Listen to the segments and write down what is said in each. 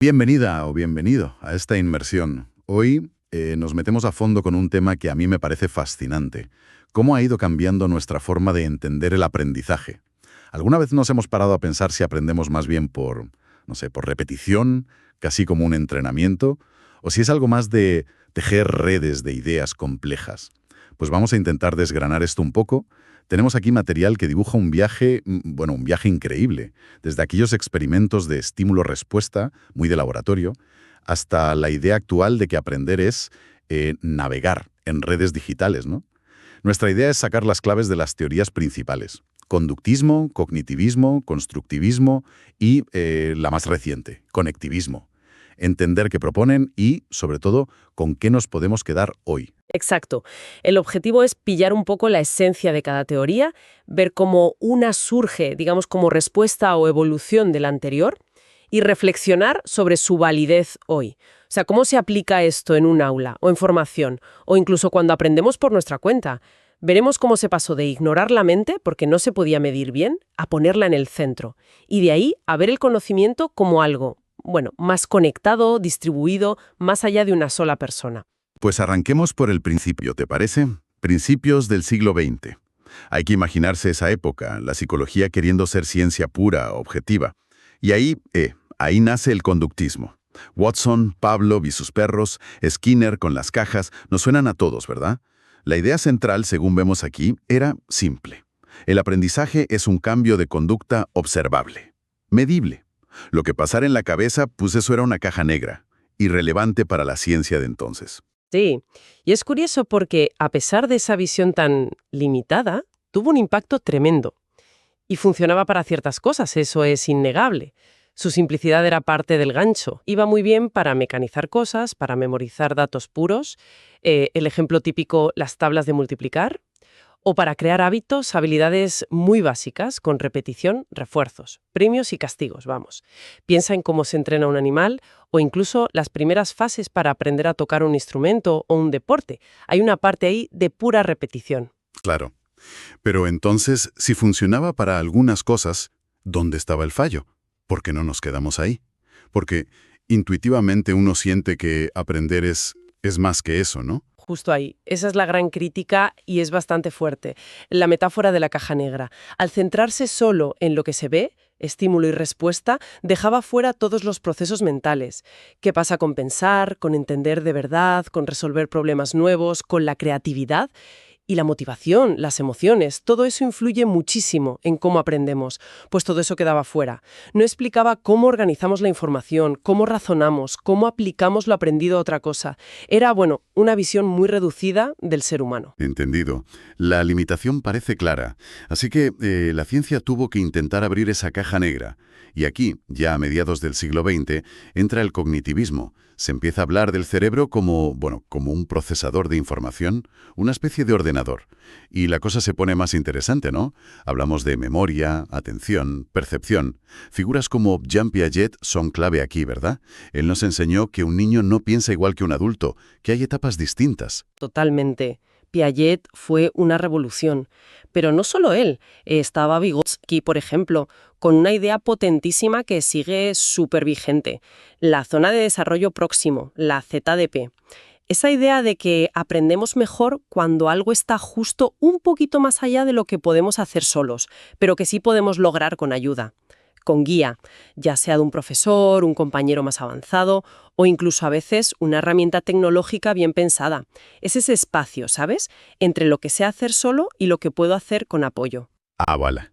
Bienvenida o bienvenido a esta inmersión. Hoy nos metemos a fondo con un tema que a mí me parece fascinante. ¿Cómo ha ido cambiando nuestra forma de entender el aprendizaje? ¿Alguna vez nos hemos parado a pensar si aprendemos más bien por, no sé, por repetición, casi como un entrenamiento, o si es algo más de tejer redes de ideas complejas? Pues vamos a intentar desgranar esto un poco. Tenemos aquí material que dibuja un viaje, bueno, un viaje increíble, desde aquellos experimentos de estímulo-respuesta, muy de laboratorio, hasta la idea actual de que aprender es navegar en redes digitales, ¿no? Nuestra idea es sacar las claves de las teorías principales: conductismo, cognitivismo, constructivismo y la más reciente, conectivismo. Entender qué proponen y, sobre todo, con qué nos podemos quedar hoy. Exacto. El objetivo es pillar un poco la esencia de cada teoría, ver cómo una surge, digamos, como respuesta o evolución de la anterior y reflexionar sobre su validez hoy. O sea, cómo se aplica esto en un aula o en formación o incluso cuando aprendemos por nuestra cuenta. Veremos cómo se pasó de ignorar la mente, porque no se podía medir bien, a ponerla en el centro. Y de ahí a ver el conocimiento como algo, bueno, más conectado, distribuido, más allá de una sola persona. Pues arranquemos por el principio, ¿te parece? Principios del siglo XX. Hay que imaginarse esa época, la psicología queriendo ser ciencia pura, objetiva. Y ahí nace el conductismo. Watson, Pavlov y sus perros, Skinner con las cajas, nos suenan a todos, ¿verdad? La idea central, según vemos aquí, era simple. El aprendizaje es un cambio de conducta observable, medible. Lo que pasara en la cabeza, pues eso era una caja negra, irrelevante para la ciencia de entonces. Sí, y es curioso porque, a pesar de esa visión tan limitada, tuvo un impacto tremendo. Y funcionaba para ciertas cosas, eso es innegable. Su simplicidad era parte del gancho. Iba muy bien para mecanizar cosas, para memorizar datos puros, el ejemplo típico, las tablas de multiplicar, o para crear hábitos, habilidades muy básicas, con repetición, refuerzos, premios y castigos, vamos. Piensa en cómo se entrena un animal o incluso las primeras fases para aprender a tocar un instrumento o un deporte. Hay una parte ahí de pura repetición. Claro. Pero entonces, si funcionaba para algunas cosas, ¿dónde estaba el fallo? ¿Por qué no nos quedamos ahí? Porque intuitivamente uno siente que aprender es más que eso, ¿no? Justo ahí. Esa es la gran crítica y es bastante fuerte. La metáfora de la caja negra. Al centrarse solo en lo que se ve, estímulo y respuesta, dejaba fuera todos los procesos mentales. ¿Qué pasa con pensar, con entender de verdad, con resolver problemas nuevos, con la creatividad? Y la motivación, las emociones, todo eso influye muchísimo en cómo aprendemos, pues todo eso quedaba fuera. No explicaba cómo organizamos la información, cómo razonamos, cómo aplicamos lo aprendido a otra cosa. Era, bueno, una visión muy reducida del ser humano. Entendido. La limitación parece clara. Así que la ciencia tuvo que intentar abrir esa caja negra. Y aquí, ya a mediados del siglo XX, entra el cognitivismo. Se empieza a hablar del cerebro como, bueno, como un procesador de información, una especie de ordenador. Y la cosa se pone más interesante, ¿no? Hablamos de memoria, atención, percepción. Figuras como Jean Piaget son clave aquí, ¿verdad? Él nos enseñó que un niño no piensa igual que un adulto, que hay etapas distintas. Totalmente. Piaget fue una revolución. Pero no solo él. Estaba Vygotsky, por ejemplo, con una idea potentísima que sigue súper vigente. La zona de desarrollo próximo, la ZDP. Esa idea de que aprendemos mejor cuando algo está justo un poquito más allá de lo que podemos hacer solos, pero que sí podemos lograr con ayuda, con guía, ya sea de un profesor, un compañero más avanzado o incluso a veces una herramienta tecnológica bien pensada. Es ese espacio, ¿sabes?, entre lo que sé hacer solo y lo que puedo hacer con apoyo. Ah, vale.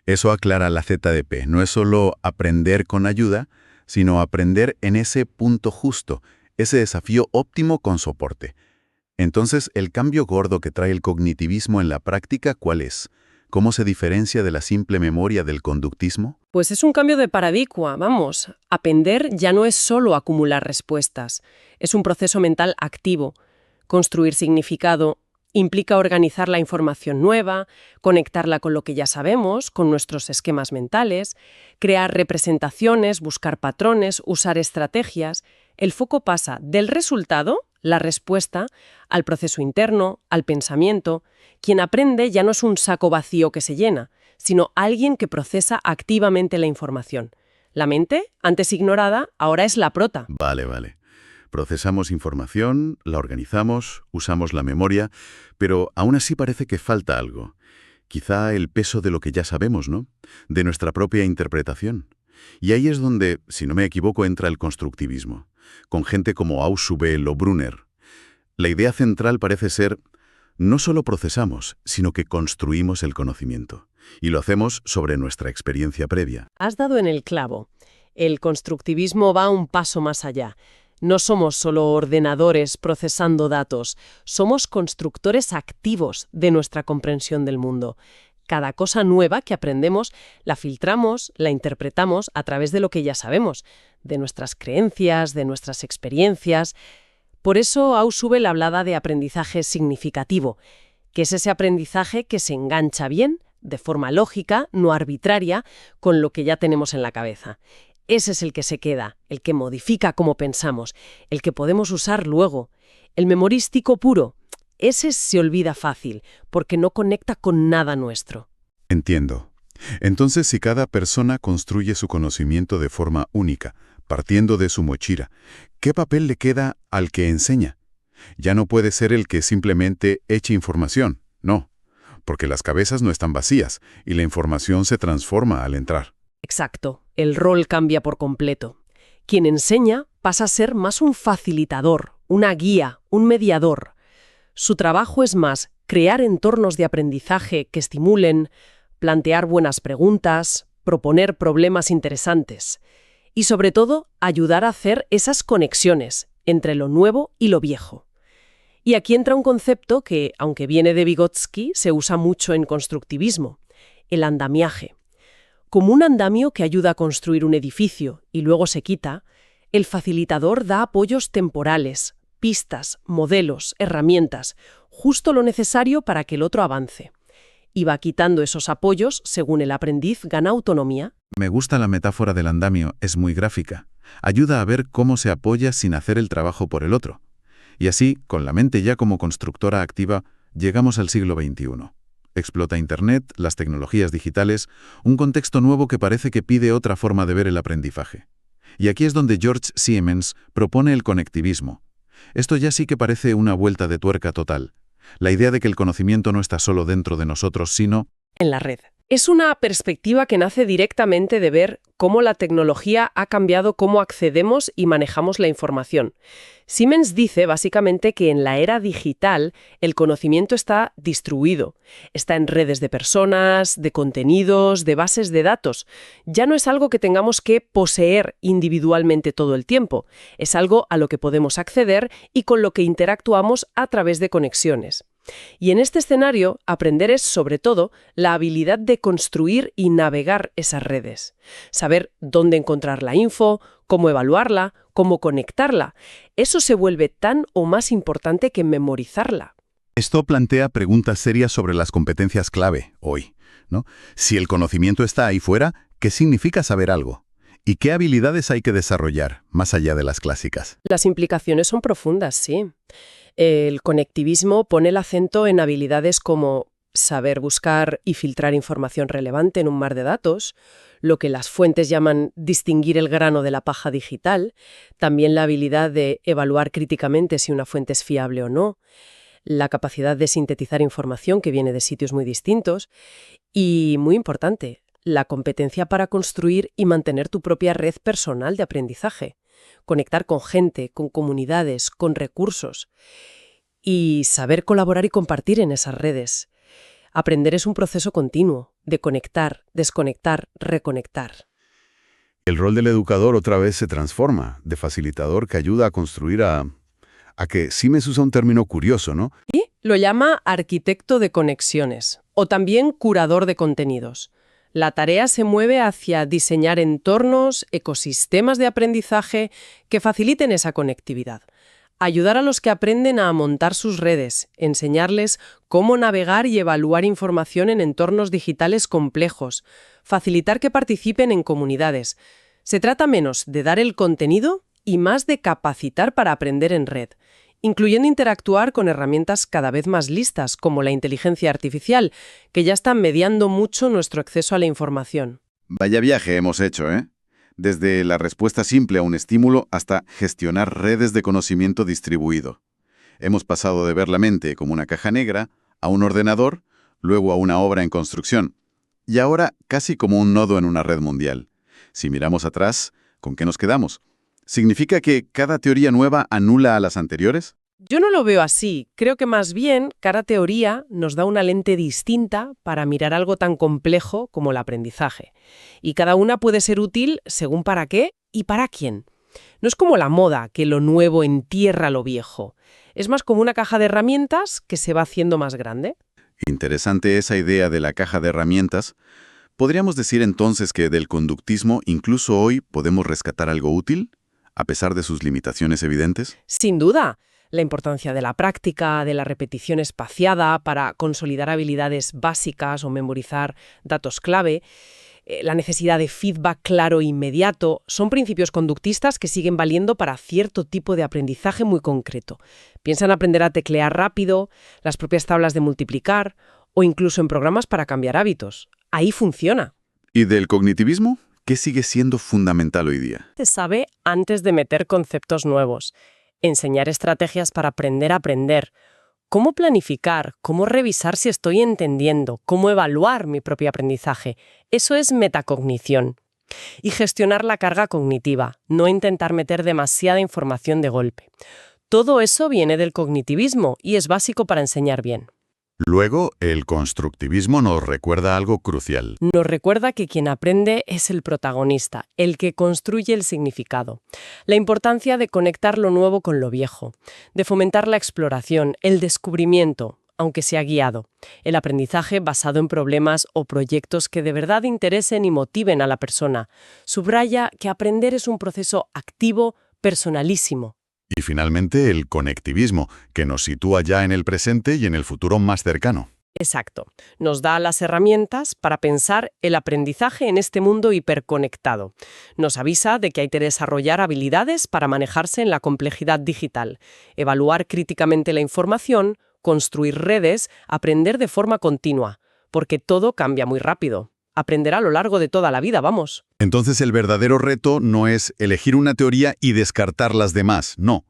Eso aclara la ZDP. No es solo aprender con ayuda, sino aprender en ese punto justo, ese desafío óptimo con soporte. Entonces, ¿el cambio gordo que trae el cognitivismo en la práctica cuál es? ¿Cómo se diferencia de la simple memoria del conductismo? Pues es un cambio de paradigma, vamos. Aprender ya no es solo acumular respuestas, es un proceso mental activo. Construir significado implica organizar la información nueva, conectarla con lo que ya sabemos, con nuestros esquemas mentales, crear representaciones, buscar patrones, usar estrategias. El foco pasa del resultado, la respuesta, al proceso interno, al pensamiento. Quien aprende ya no es un saco vacío que se llena, sino alguien que procesa activamente la información. La mente, antes ignorada, ahora es la prota. Vale. Procesamos información, la organizamos, usamos la memoria, pero aún así parece que falta algo. Quizá el peso de lo que ya sabemos, ¿no? De nuestra propia interpretación. Y ahí es donde, si no me equivoco, entra el constructivismo, con gente como Ausubel o Brunner. La idea central parece ser, no solo procesamos, sino que construimos el conocimiento. Y lo hacemos sobre nuestra experiencia previa. Has dado en el clavo. El constructivismo va un paso más allá. No somos solo ordenadores procesando datos, somos constructores activos de nuestra comprensión del mundo. Cada cosa nueva que aprendemos la filtramos, la interpretamos a través de lo que ya sabemos, de nuestras creencias, de nuestras experiencias. Por eso Ausubel hablaba de aprendizaje significativo, que es ese aprendizaje que se engancha bien, de forma lógica, no arbitraria, con lo que ya tenemos en la cabeza. Ese es el que se queda, el que modifica cómo pensamos, el que podemos usar luego. El memorístico puro, ese se olvida fácil, porque no conecta con nada nuestro. Entiendo. Entonces, si cada persona construye su conocimiento de forma única, partiendo de su mochila, ¿qué papel le queda al que enseña? Ya no puede ser el que simplemente eche información, no, porque las cabezas no están vacías y la información se transforma al entrar. Exacto, el rol cambia por completo. Quien enseña pasa a ser más un facilitador, una guía, un mediador. Su trabajo es más crear entornos de aprendizaje que estimulen, plantear buenas preguntas, proponer problemas interesantes y, sobre todo, ayudar a hacer esas conexiones entre lo nuevo y lo viejo. Y aquí entra un concepto que, aunque viene de Vygotsky, se usa mucho en constructivismo, el andamiaje. Como un andamio que ayuda a construir un edificio y luego se quita, el facilitador da apoyos temporales, pistas, modelos, herramientas, justo lo necesario para que el otro avance. Y va quitando esos apoyos según el aprendiz gana autonomía. Me gusta la metáfora del andamio, es muy gráfica. Ayuda a ver cómo se apoya sin hacer el trabajo por el otro. Y así, con la mente ya como constructora activa, llegamos al siglo XXI. Explota Internet, las tecnologías digitales, un contexto nuevo que parece que pide otra forma de ver el aprendizaje. Y aquí es donde George Siemens propone el conectivismo. Esto ya sí que parece una vuelta de tuerca total. La idea de que el conocimiento no está solo dentro de nosotros, sino en la red. Es una perspectiva que nace directamente de ver cómo la tecnología ha cambiado cómo accedemos y manejamos la información. Siemens dice básicamente que en la era digital el conocimiento está distribuido. Está en redes de personas, de contenidos, de bases de datos. Ya no es algo que tengamos que poseer individualmente todo el tiempo. Es algo a lo que podemos acceder y con lo que interactuamos a través de conexiones. Y en este escenario, aprender es, sobre todo, la habilidad de construir y navegar esas redes. Saber dónde encontrar la info, cómo evaluarla, cómo conectarla. Eso se vuelve tan o más importante que memorizarla. Esto plantea preguntas serias sobre las competencias clave hoy, ¿no? Si el conocimiento está ahí fuera, ¿qué significa saber algo? ¿Y qué habilidades hay que desarrollar, más allá de las clásicas? Las implicaciones son profundas, sí. El conectivismo pone el acento en habilidades como saber buscar y filtrar información relevante en un mar de datos, lo que las fuentes llaman distinguir el grano de la paja digital, también la habilidad de evaluar críticamente si una fuente es fiable o no, la capacidad de sintetizar información que viene de sitios muy distintos y, muy importante, la competencia para construir y mantener tu propia red personal de aprendizaje. Conectar con gente, con comunidades, con recursos y saber colaborar y compartir en esas redes. Aprender es un proceso continuo de conectar, desconectar, reconectar. El rol del educador otra vez se transforma, de facilitador que ayuda a construir a que Siemens usa un término curioso, ¿no? Y lo llama arquitecto de conexiones o también curador de contenidos. La tarea se mueve hacia diseñar entornos, ecosistemas de aprendizaje que faciliten esa conectividad. Ayudar a los que aprenden a montar sus redes, enseñarles cómo navegar y evaluar información en entornos digitales complejos, facilitar que participen en comunidades. Se trata menos de dar el contenido y más de capacitar para aprender en red, incluyendo interactuar con herramientas cada vez más listas, como la inteligencia artificial, que ya están mediando mucho nuestro acceso a la información. Vaya viaje hemos hecho, ¿eh? desde la respuesta simple a un estímulo hasta gestionar redes de conocimiento distribuido. Hemos pasado de ver la mente como una caja negra a un ordenador, luego a una obra en construcción, y ahora casi como un nodo en una red mundial. Si miramos atrás, ¿con qué nos quedamos? ¿Significa que cada teoría nueva anula a las anteriores? Yo no lo veo así. Creo que más bien cada teoría nos da una lente distinta para mirar algo tan complejo como el aprendizaje. Y cada una puede ser útil según para qué y para quién. No es como la moda, que lo nuevo entierra lo viejo. Es más como una caja de herramientas que se va haciendo más grande. Interesante esa idea de la caja de herramientas. ¿Podríamos decir entonces que del conductismo incluso hoy podemos rescatar algo útil, a pesar de sus limitaciones evidentes? Sin duda. La importancia de la práctica, de la repetición espaciada para consolidar habilidades básicas o memorizar datos clave, la necesidad de feedback claro e inmediato, son principios conductistas que siguen valiendo para cierto tipo de aprendizaje muy concreto. Piensa en aprender a teclear rápido, las propias tablas de multiplicar o incluso en programas para cambiar hábitos. Ahí funciona. ¿Y del cognitivismo? ¿Qué sigue siendo fundamental hoy día? Se sabe antes de meter conceptos nuevos. Enseñar estrategias para aprender a aprender. Cómo planificar, cómo revisar si estoy entendiendo, cómo evaluar mi propio aprendizaje. Eso es metacognición. Y gestionar la carga cognitiva, no intentar meter demasiada información de golpe. Todo eso viene del cognitivismo y es básico para enseñar bien. Luego, el constructivismo nos recuerda algo crucial. Nos recuerda que quien aprende es el protagonista, el que construye el significado. La importancia de conectar lo nuevo con lo viejo, de fomentar la exploración, el descubrimiento, aunque sea guiado. El aprendizaje basado en problemas o proyectos que de verdad interesen y motiven a la persona. Subraya que aprender es un proceso activo, personalísimo. Y finalmente, el conectivismo, que nos sitúa ya en el presente y en el futuro más cercano. Exacto. Nos da las herramientas para pensar el aprendizaje en este mundo hiperconectado. Nos avisa de que hay que desarrollar habilidades para manejarse en la complejidad digital, evaluar críticamente la información, construir redes, aprender de forma continua, porque todo cambia muy rápido. Aprender a lo largo de toda la vida, vamos. Entonces el verdadero reto no es elegir una teoría y descartar las demás, no.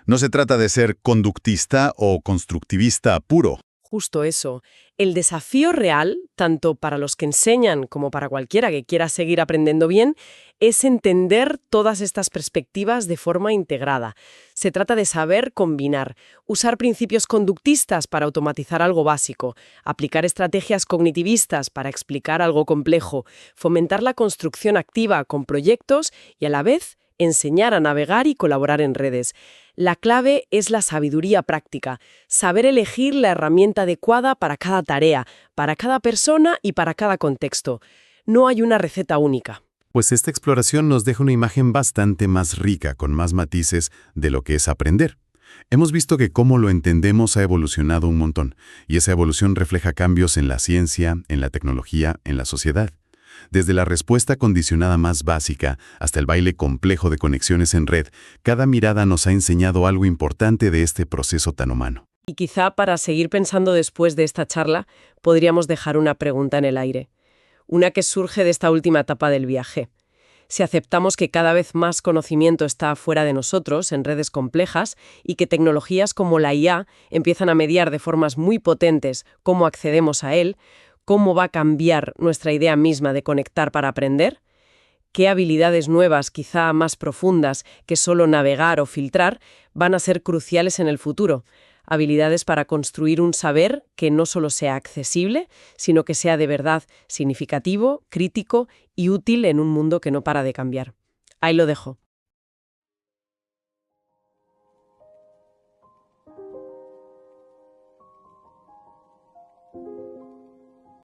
No se trata de ser conductista o constructivista puro. Justo eso. El desafío real, tanto para los que enseñan como para cualquiera que quiera seguir aprendiendo bien, es entender todas estas perspectivas de forma integrada. Se trata de saber combinar, usar principios conductistas para automatizar algo básico, aplicar estrategias cognitivistas para explicar algo complejo, fomentar la construcción activa con proyectos y a la vez enseñar a navegar y colaborar en redes. La clave es la sabiduría práctica, saber elegir la herramienta adecuada para cada tarea, para cada persona y para cada contexto. No hay una receta única. Pues esta exploración nos deja una imagen bastante más rica, con más matices de lo que es aprender. Hemos visto que cómo lo entendemos ha evolucionado un montón, y esa evolución refleja cambios en la ciencia, en la tecnología, en la sociedad. Desde la respuesta condicionada más básica hasta el baile complejo de conexiones en red, cada mirada nos ha enseñado algo importante de este proceso tan humano. Y quizá para seguir pensando después de esta charla, podríamos dejar una pregunta en el aire. Una que surge de esta última etapa del viaje. Si aceptamos que cada vez más conocimiento está fuera de nosotros, en redes complejas, y que tecnologías como la IA empiezan a mediar de formas muy potentes cómo accedemos a él, ¿cómo va a cambiar nuestra idea misma de conectar para aprender? ¿Qué habilidades nuevas, quizá más profundas, que solo navegar o filtrar, van a ser cruciales en el futuro? Habilidades para construir un saber que no solo sea accesible, sino que sea de verdad significativo, crítico y útil en un mundo que no para de cambiar. Ahí lo dejo.